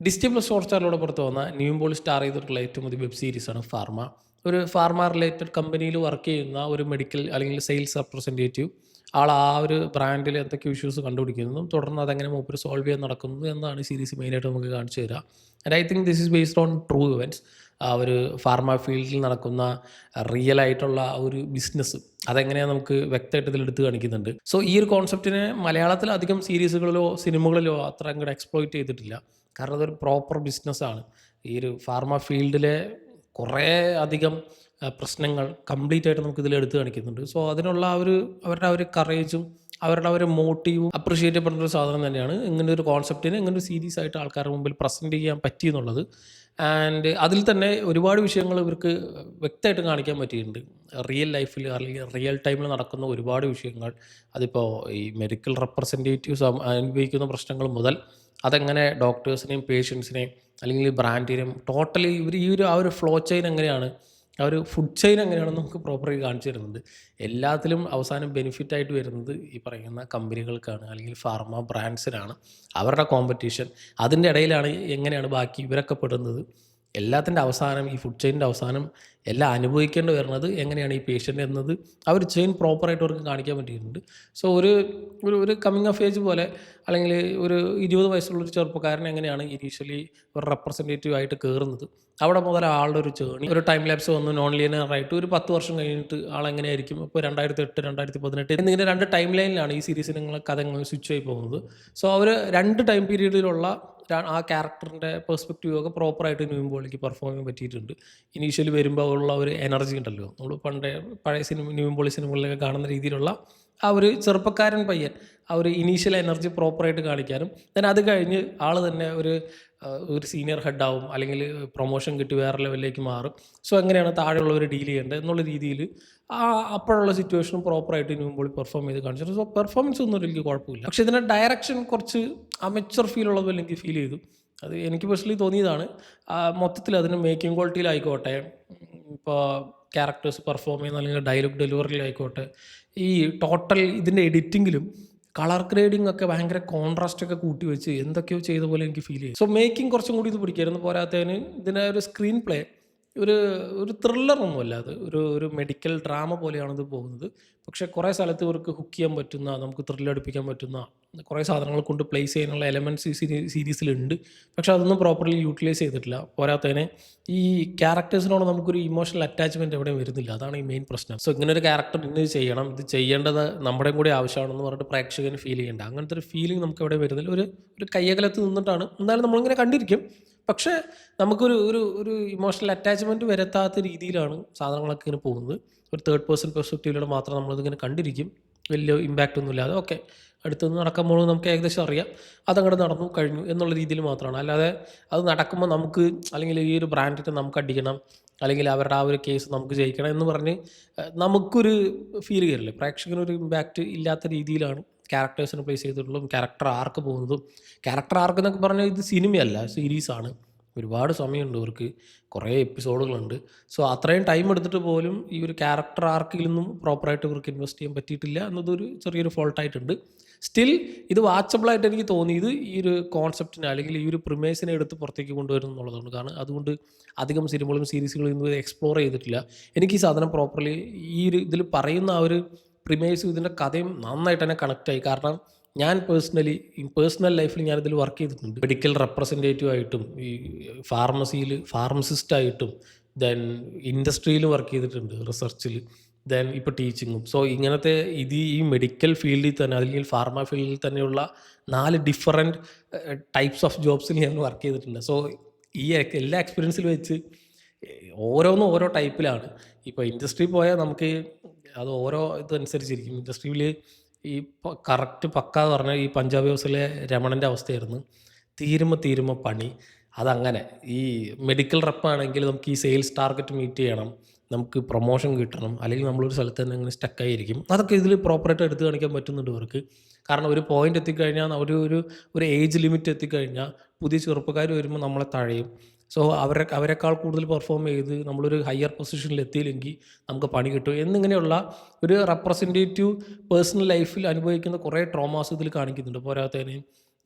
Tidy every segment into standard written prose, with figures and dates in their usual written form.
Disney plus ഹോട്ട്സ്റ്റാറിലൂടെ പുറത്ത് വന്ന Nivin star ചെയ്തിട്ടുള്ള ഏറ്റവും പുതിയ വെബ് സീരീസാണ് ഫാർമ. ഒരു ഫാർമ റിലേറ്റഡ് കമ്പനിയിൽ വർക്ക് ചെയ്യുന്ന ഒരു മെഡിക്കൽ അല്ലെങ്കിൽ സെയിൽസ് റെപ്രസെൻറ്റേറ്റീവ് ആൾ ആ ഒരു ബ്രാൻഡിൽ എന്തൊക്കെ ഇഷ്യൂസ് കണ്ടുപിടിക്കുന്നതും തുടർന്ന് അതെങ്ങനെ മൂപ്പര് സോൾവ് ചെയ്യാൻ നടക്കുന്നത് എന്നാണ് ഈ സീരീസ് മെയിനായിട്ട് നമുക്ക് കാണിച്ചു തരിക. And I think this is based on true events. ആ ഒരു ഫാർമ ഫീൽഡിൽ നടക്കുന്ന റിയൽ ആയിട്ടുള്ള ആ ഒരു ബിസിനസ് അതെങ്ങനെയാണ് നമുക്ക് വ്യക്തമായിട്ട് ഇതിൽ എടുത്ത് കാണിക്കുന്നുണ്ട്. സോ ഈ ഒരു കോൺസെപ്റ്റിനെ മലയാളത്തിൽ അധികം സീരീസുകളിലോ സിനിമകളിലോ അത്ര അങ്ങോട്ട് എക്സ്പ്ലോയിറ്റ് ചെയ്തിട്ടില്ല. കാരണം അതൊരു പ്രോപ്പർ ബിസിനസ്സാണ്. ഈ ഒരു ഫാർമ ഫീൽഡിലെ കുറേ അധികം പ്രശ്നങ്ങൾ കംപ്ലീറ്റ് ആയിട്ട് നമുക്ക് ഇതിൽ എടുത്ത് കാണിക്കുന്നുണ്ട്. സോ അതിനുള്ള അവരുടെ ആ ഒരു കറേജും അവരുടെ ആ ഒരു മോട്ടീവും അപ്രിഷിയേറ്റ് ചെയ്യപ്പെടുന്ന ഒരു സാധനം തന്നെയാണ് ഇങ്ങനെ ഒരു കോൺസെപ്റ്റിനെ ഇങ്ങനെ ഒരു സീരീസ് ആയിട്ട് ആൾക്കാരുടെ മുമ്പിൽ പ്രസൻറ്റ് ചെയ്യാൻ പറ്റി എന്നുള്ളത്. ആൻഡ് അതിൽ തന്നെ ഒരുപാട് വിഷയങ്ങൾ ഇവർക്ക് വ്യക്തമായിട്ട് കാണിക്കാൻ പറ്റിയിട്ടുണ്ട്. റിയൽ ലൈഫിൽ അല്ലെങ്കിൽ റിയൽ ടൈമിൽ നടക്കുന്ന ഒരുപാട് വിഷയങ്ങൾ, അതിപ്പോൾ ഈ മെഡിക്കൽ റെപ്രസെൻറ്റേറ്റീവ്സ് അനുഭവിക്കുന്ന പ്രശ്നങ്ങൾ മുതൽ അതെങ്ങനെ ഡോക്ടേഴ്സിനെയും പേഷ്യൻസിനെയും അല്ലെങ്കിൽ ബ്രാൻഡിനെയും ടോട്ടലി ഇവർ ഈ ഒരു ആ ഒരു ഫ്ലോ ചെയിൻ എങ്ങനെയാണ്, ആ ഒരു ഫുഡ് ചെയിൻ എങ്ങനെയാണെന്ന് നമുക്ക് പ്രോപ്പറായി കാണിച്ചു തരുന്നുണ്ട്. എല്ലാത്തിലും അവസാനം ബെനിഫിറ്റായിട്ട് വരുന്നത് ഈ പറയുന്ന കമ്പനികൾക്കാണ് അല്ലെങ്കിൽ ഫാർമ ബ്രാൻഡ്സിനാണ്. അവരുടെ കോമ്പറ്റീഷൻ അതിൻ്റെ ഇടയിലാണ് എങ്ങനെയാണ് ബാക്കി ഇവരൊക്കെ പെടുന്നത്. എല്ലാത്തിൻ്റെ അവസാനം ഈ ഫുഡ് ചെയിനിൻ്റെ അവസാനം എല്ലാം അനുഭവിക്കേണ്ടി വരുന്നത് എങ്ങനെയാണ് ഈ പേഷ്യൻ്റ് എന്നത് ആ ഒരു ചെയിൻ പ്രോപ്പറായിട്ട് അവർക്ക് കാണിക്കാൻ പറ്റിയിട്ടുണ്ട്. സോ ഒരു ഒരു ഒരു കമ്മിങ് ഓഫ് ഏജ് പോലെ അല്ലെങ്കിൽ ഒരു 20 വയസ്സുള്ളൊരു ചെറുപ്പക്കാരൻ എങ്ങനെയാണ് ഇനീഷ്യലി ഒരു റെപ്രസെൻറ്റേറ്റീവ് ആയിട്ട് കയറുന്നത്, അവിടെ മുതൽ ആളുടെ ഒരു ജേണി, ഒരു ടൈം ലാപ്സ് വന്ന് നോൺ ലീനിയറായിട്ട് ഒരു 10 വർഷം കഴിഞ്ഞിട്ട് ആളെങ്ങനെയായിരിക്കും ഇപ്പോൾ 2008 2018 എന്നിങ്ങനെ 2 ടൈം ലൈനിലാണ് ഈ സീരീസിൽ നിങ്ങൾ കഥ സ്വിച്ച് ആയി പോകുന്നത്. സോ അവർ 2 ടൈം പീരീഡിലുള്ള ആ ക്യാരക്ടറിൻ്റെ പെർസ്പെക്റ്റീവ് ഒക്കെ പ്രോപ്പറായിട്ട് നിവിൻ പോളിക്ക് പെർഫോം ചെയ്യാൻ പറ്റിയിട്ടുണ്ട്. ഇനീഷ്യലി വരുമ്പോൾ ഉള്ള ഒരു എനർജി ഉണ്ടല്ലോ, നമ്മൾ പഴയ നിവിൻ പോളി സിനിമകളിലൊക്കെ കാണുന്ന രീതിയിലുള്ള ആ ഒരു ചെറുപ്പക്കാരൻ പയ്യൻ ആ ഒരു ഇനീഷ്യൽ എനർജി പ്രോപ്പറായിട്ട് കാണിക്കാനും ദെൻ അത് കഴിഞ്ഞ് ആൾ തന്നെ ഒരു സീനിയർ ഹെഡാവും അല്ലെങ്കിൽ പ്രൊമോഷൻ കിട്ടി വേറെ ലെവലിലേക്ക് മാറും. സോ എങ്ങനെയാണ് താഴെയുള്ളവർ ഡീൽ ചെയ്യേണ്ടത് എന്നുള്ള രീതിയിൽ അപ്പോഴുള്ള സിറ്റുവേഷനും പ്രോപ്പറായിട്ട് നിവിൻ പോളി പെർഫോം ചെയ്ത് കാണിച്ചിട്ടുണ്ട്. സോ പെർഫോമൻസ് ഒന്നും എനിക്ക് കുഴപ്പമില്ല. പക്ഷേ ഇതിൻ്റെ ഡയറക്ഷൻ കുറച്ച് അമച്വർ ഫീൽ ഉള്ളതുപോലെ എനിക്ക് ഫീൽ ചെയ്തു. അത് എനിക്ക് പേഴ്സണലി തോന്നിയതാണ്. മൊത്തത്തിൽ അതിന് മേക്കിംഗ് ക്വാളിറ്റിയിലായിക്കോട്ടെ, ഇപ്പോൾ ക്യാരക്ടേഴ്സ് പെർഫോം ചെയ്യുന്ന അല്ലെങ്കിൽ ഡയലോഗ് ഡെലിവറിയിലായിക്കോട്ടെ, ഈ ടോട്ടൽ ഇതിൻ്റെ എഡിറ്റിങ്ങിലും കളർ ഗ്രേഡിംഗ് ഒക്കെ ഭയങ്കര കോൺട്രാസ്റ്റ് ഒക്കെ കൂട്ടി വെച്ച് എന്തൊക്കെയോ ചെയ്ത പോലെ എനിക്ക് ഫീൽ ചെയ്യും. സോ മേക്കിംഗ് കുറച്ചും കൂടി ഇത് പിടിക്കായിരുന്നു. പോരാത്തതിന് ഇതിൻ്റെ ഒരു സ്ക്രീൻ പ്ലേ ഒരു ഒരു ത്രില്ലറൊന്നുമല്ല, അത് ഒരു മെഡിക്കൽ ഡ്രാമ പോലെയാണ് ഇത് പോകുന്നത്. പക്ഷേ കുറേ സ്ഥലത്ത് ഇവർക്ക് ഹുക്ക് ചെയ്യാൻ പറ്റുന്ന, നമുക്ക് ത്രില്ലടിപ്പിക്കാൻ പറ്റുന്ന കുറേ സാധനങ്ങൾ കൊണ്ട് പ്ലേസ് ചെയ്യാനുള്ള എലമെൻറ്റ്സ് ഈ സീരീസിലുണ്ട്. പക്ഷേ അതൊന്നും പ്രോപ്പർലി യൂട്ടിലൈസ് ചെയ്തിട്ടില്ല. പോരാത്തതിന് ഈ ക്യാരക്ടേഴ്സിനോട് നമുക്കൊരു ഇമോഷണൽ അറ്റാച്ച്മെൻറ്റ് എവിടെയും വരുന്നില്ല. അതാണ് ഈ മെയിൻ പ്രശ്നം. സോ ഇങ്ങനെ ഒരു ക്യാരക്ടർ ഇന്നത് ചെയ്യണം, ഇത് ചെയ്യേണ്ടത് നമ്മുടെയും കൂടി ആവശ്യമാണെന്ന് പറഞ്ഞിട്ട് പ്രേക്ഷകന് ഫീൽ ചെയ്യേണ്ട അങ്ങനത്തെ ഒരു ഫീലിംഗ് നമുക്ക് എവിടെ വരുന്നില്ല. ഒരു കയ്യകലത്ത് നിന്നിട്ടാണ് എന്തായാലും നമ്മളിങ്ങനെ കണ്ടിരിക്കും. പക്ഷേ നമുക്കൊരു ഒരു ഒരു ഇമോഷണൽ അറ്റാച്ച്മെൻറ്റ് വരുത്താത്ത രീതിയിലാണ് സാധനങ്ങളൊക്കെ ഇങ്ങനെ പോകുന്നത്. ഒരു തേർഡ് പേഴ്സൺ പെർസ്പെക്റ്റീവിലൂടെ മാത്രം നമ്മളിതിങ്ങനെ കണ്ടിരിക്കും. വലിയ ഇമ്പാക്റ്റ് ഒന്നും ഇല്ലാതെ ഓക്കെ അടുത്തുനിന്ന് നടക്കുമ്പോൾ നമുക്ക് ഏകദേശം അറിയാം അതങ്ങോട്ട് നടന്നു കഴിഞ്ഞു എന്നുള്ള രീതിയിൽ മാത്രമാണ്. അല്ലാതെ അത് നടക്കുമ്പോൾ നമുക്ക് അല്ലെങ്കിൽ ഈ ഒരു ബ്രാൻഡിനെ നമുക്ക് അടിക്കണം അല്ലെങ്കിൽ അവരുടെ ആ ഒരു കേസ് നമുക്ക് ജയിക്കണം എന്ന് പറഞ്ഞ് നമുക്കൊരു ഫീൽ കയറില്ലേ, പ്രേക്ഷകനൊരു ഇമ്പാക്റ്റ് ഇല്ലാത്ത രീതിയിലാണ് ക്യാരക്ടേഴ്സിനെ പ്ലേസ് ചെയ്തിട്ടുള്ളതും ക്യാരക്ടർ ആർക്ക് പോകുന്നതും. ക്യാരക്ടർ ആർക്ക് എന്നൊക്കെ പറഞ്ഞാൽ ഇത് സിനിമയല്ല, സീരീസാണ്. ഒരുപാട് സമയമുണ്ട്, ഇവർക്ക് കുറേ എപ്പിസോഡുകളുണ്ട്. സോ അത്രയും ടൈം എടുത്തിട്ട് പോലും ഈ ഒരു ക്യാരക്ടർ ആർക്കിൽ നിന്നും പ്രോപ്പറായിട്ട് ഇവർക്ക് ഇൻവെസ്റ്റ് ചെയ്യാൻ പറ്റിയിട്ടില്ല എന്നതൊരു ചെറിയൊരു ഫോൾട്ടായിട്ടുണ്ട്. സ്റ്റിൽ ഇത് വാച്ചബിളായിട്ട് എനിക്ക് തോന്നിയത് ഈ ഒരു കോൺസെപ്റ്റിനെ അല്ലെങ്കിൽ ഈ ഒരു പ്രിമേസിനെ എടുത്ത് പുറത്തേക്ക് കൊണ്ടുവരുന്നു എന്നുള്ളതാണ്. കാരണം അതുകൊണ്ട് അധികം സിനിമകളും സീരീസുകളും ഇന്ന് എക്സ്പ്ലോർ ചെയ്തിട്ടില്ല. എനിക്ക് ഈ സാധനം പ്രോപ്പർലി ഈ ഒരു ഇതിൽ പറയുന്ന ആ ഒരു പ്രിമേസും ഇതിൻ്റെ കഥയും നന്നായിട്ട് തന്നെ കണക്റ്റായി. കാരണം ഞാൻ പേഴ്സണൽ ലൈഫിൽ ഞാനിതിൽ വർക്ക് ചെയ്തിട്ടുണ്ട്. മെഡിക്കൽ റെപ്രസെൻറ്റേറ്റീവ് ആയിട്ടും ഈ ഫാർമസിയിൽ ഫാർമസിസ്റ്റായിട്ടും ദെൻ ഇൻഡസ്ട്രിയിൽ വർക്ക് ചെയ്തിട്ടുണ്ട്, റിസർച്ചിൽ, ദെൻ ഇപ്പോൾ ടീച്ചിങ്ങും. സോ ഇങ്ങനത്തെ ഈ മെഡിക്കൽ ഫീൽഡിൽ തന്നെ അല്ലെങ്കിൽ ഫാർമ ഫീൽഡിൽ തന്നെയുള്ള 4 ഡിഫറെൻറ്റ് ടൈപ്സ് ഓഫ് ജോബ്സിൽ ഞാൻ വർക്ക് ചെയ്തിട്ടുണ്ട്. സോ ഈ എല്ലാ എക്സ്പീരിയൻസിൽ വെച്ച് ഓരോന്നും ഓരോ ടൈപ്പിലാണ്. ഇപ്പോൾ ഇൻഡസ്ട്രി പോയാൽ നമുക്ക് അത് ഓരോ ഇതനുസരിച്ചിരിക്കും. ഇൻഡസ്ട്രിയിൽ ഈ കറക്റ്റ് പക്ക എന്ന് പറഞ്ഞാൽ ഈ പഞ്ചാബ് ഹൗസിലെ രമണൻ്റെ അവസ്ഥയായിരുന്നു. തീരുമ്പോൾ പണി അതങ്ങനെ. ഈ മെഡിക്കൽ റെപ്പാണെങ്കിൽ നമുക്ക് ഈ സെയിൽസ് ടാർഗറ്റ് മീറ്റ് ചെയ്യണം, നമുക്ക് പ്രൊമോഷൻ കിട്ടണം, അല്ലെങ്കിൽ നമ്മളൊരു സ്ഥലത്ത് തന്നെ അങ്ങനെ സ്റ്റക്കായിരിക്കും. അതൊക്കെ ഇതിൽ പ്രോപ്പറായിട്ട് എടുത്ത് കാണിക്കാൻ പറ്റുന്നുണ്ട് ഇവർക്ക്. കാരണം ഒരു പോയിൻ്റ് എത്തിക്കഴിഞ്ഞാൽ ഒരു ഏജ് ലിമിറ്റ് എത്തിക്കഴിഞ്ഞാൽ പുതിയ ചെറുപ്പക്കാർ വരുമ്പോൾ നമ്മളെ തഴയും. സോ അവരെക്കാൾ കൂടുതൽ പെർഫോം ചെയ്ത് നമ്മളൊരു ഹയർ പൊസിഷനിൽ എത്തിയില്ലെങ്കിൽ നമുക്ക് പണി കിട്ടും എന്നിങ്ങനെയുള്ള ഒരു റെപ്രസെൻറ്റേറ്റീവ് പേഴ്സണൽ ലൈഫിൽ അനുഭവിക്കുന്ന കുറേ ട്രോമാസ് ഇതിൽ കാണിക്കുന്നുണ്ട്. പോരാത്തതിന്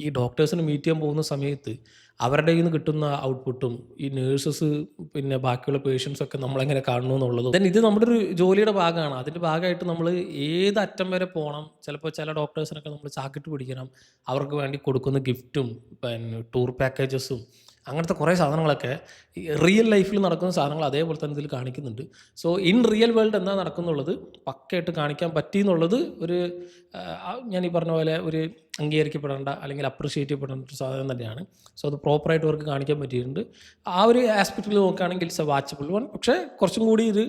ഈ ഡോക്ടേഴ്സിനെ മീറ്റ് ചെയ്യാൻ പോകുന്ന സമയത്ത് അവരുടെ കയ്യിൽ നിന്ന് കിട്ടുന്ന ഔട്ട്പുട്ടും ഈ നേഴ്സസ് പിന്നെ ബാക്കിയുള്ള പേഷ്യൻസ് ഒക്കെ നമ്മളെങ്ങനെ കാണുന്നു എന്നുള്ളതും ദെൻ ഇത് നമ്മുടെ ഒരു ജോലിയുടെ ഭാഗമാണ്. അതിൻ്റെ ഭാഗമായിട്ട് നമ്മൾ ഏത് അറ്റം വരെ പോകണം. ചിലപ്പോൾ ചില ഡോക്ടേഴ്സിനൊക്കെ നമ്മൾ ചാക്കിട്ട് പിടിക്കണം. അവർക്ക് വേണ്ടി കൊടുക്കുന്ന ഗിഫ്റ്റും പിന്നെ ടൂർ പാക്കേജസും അങ്ങനത്തെ കുറേ സാധനങ്ങളൊക്കെ ഈ റിയൽ ലൈഫിൽ നടക്കുന്ന സാധനങ്ങൾ അതേപോലെ തന്നെ ഇതിൽ കാണിക്കുന്നുണ്ട്. സോ ഇൻ റിയൽ വേൾഡ് എന്താ നടക്കുന്നുള്ളത് പക്കയായിട്ട് കാണിക്കാൻ പറ്റി എന്നുള്ളത് ഒരു ഞാൻ ഈ പറഞ്ഞ പോലെ ഒരു അംഗീകരിക്കപ്പെടേണ്ട അല്ലെങ്കിൽ അപ്രിഷ്യേറ്റ് ചെയ്യപ്പെടേണ്ട ഒരു സാധനം തന്നെയാണ്. സോ അത് പ്രോപ്പറായിട്ട് അവർക്ക് കാണിക്കാൻ പറ്റിയിട്ടുണ്ട്. ആ ഒരു ആസ്പെക്റ്റിൽ നോക്കുകയാണെങ്കിൽ ഇറ്റ്സ് എ വാച്ചബിൾ വൺ. പക്ഷേ കുറച്ചും കൂടി ഇത്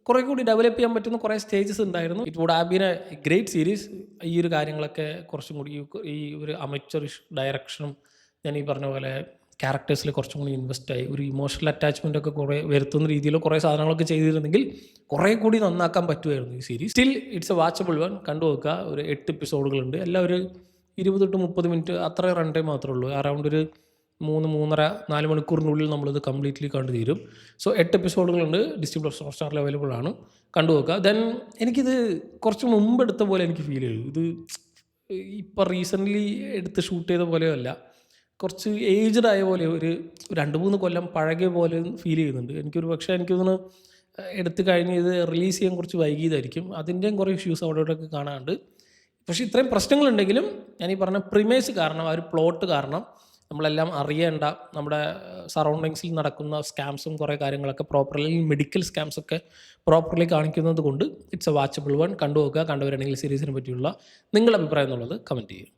കുറേ കൂടി ഡെവലപ്പ് ചെയ്യാൻ പറ്റുന്ന കുറേ സ്റ്റേജസ് ഉണ്ടായിരുന്നു. It would have been a great series. ഈ ഒരു കാര്യങ്ങളൊക്കെ കുറച്ചും കൂടി ഈ ഒരു അമച്വറിഷ് ഡയറക്ഷനും ഞാൻ ഈ പറഞ്ഞ പോലെ ക്യാരക്ടേഴ്സിൽ കുറച്ചും കൂടി ഇൻവെസ്റ്റായി ഒരു ഇമോഷണൽ അറ്റാച്ച്മെൻ്റ് ഒക്കെ കുറേ വരുത്തുന്ന രീതിയിൽ കുറേ സാധനങ്ങളൊക്കെ ചെയ്തിരുന്നെങ്കിൽ കുറേ കൂടി നന്നാക്കാൻ പറ്റുമായിരുന്നു ഈ series. Still it's A watchable one. കണ്ടു നോക്കുക. ഒരു 8 എപ്പിസോഡുകളുണ്ട്. എല്ലാം ഒരു 20 to 30 മിനിറ്റ് അത്ര റൺ ടൈം മാത്രമേ ഉള്ളൂ. അറൗണ്ട് ഒരു 3-3.5-4 മണിക്കൂറിനുള്ളിൽ നമ്മളിത് കംപ്ലീറ്റ്ലി കണ്ടു തീരും. സോ 8 എപ്പിസോഡുകളുണ്ട്. ഡിസ്നി പ്ലസ് ഹോട്ട്സ്റ്റാറിൽ അവൈലബിൾ ആണ്. കണ്ടു നോക്കുക. ദെൻ എനിക്കിത് കുറച്ച് മുമ്പ് എടുത്ത പോലെ എനിക്ക് ഫീൽ ചെയ്തു. ഇത് ഇപ്പം റീസെൻ്റ്ലി എടുത്ത് ഷൂട്ട് ചെയ്ത പോലെയല്ല. കുറച്ച് ഏജ്ഡ് ആയ പോലെ ഒരു 2-3 കൊല്ലം പഴകിയ പോലെ ഫീൽ ചെയ്യുന്നുണ്ട്. എനിക്കൊരു പക്ഷേ എനിക്ക് തോന്നുന്നു എടുത്ത് കഴിഞ്ഞ് ഇത് റിലീസ് ചെയ്യാൻ കുറച്ച് വൈകിയതായിരിക്കും. അതിൻ്റെയും കുറേ ഇഷ്യൂസ് അവിടെ ഇവിടെയൊക്കെ കാണാനുണ്ട്. പക്ഷേ ഇത്രയും പ്രശ്നങ്ങളുണ്ടെങ്കിലും ഞാൻ ഈ പറഞ്ഞ പ്രിമേഴ്സ് കാരണം ആ ഒരു പ്ലോട്ട് കാരണം നമ്മളെല്ലാം അറിയേണ്ട നമ്മുടെ സറൗണ്ടിങ്സിൽ നടക്കുന്ന സ്കാംസും കുറേ കാര്യങ്ങളൊക്കെ പ്രോപ്പർലി മെഡിക്കൽ സ്കാംസൊക്കെ പ്രോപ്പർലി കാണിക്കുന്നത് കൊണ്ട് ഇറ്റ്സ് എ വാച്ചബിൾ വൺ. കണ്ടു നോക്കുക. കണ്ടുവരണമെങ്കിൽ സീരീസിനെ പറ്റിയുള്ള നിങ്ങളുടെ അഭിപ്രായം എന്നുള്ളത് കമൻറ്റ് ചെയ്യുക.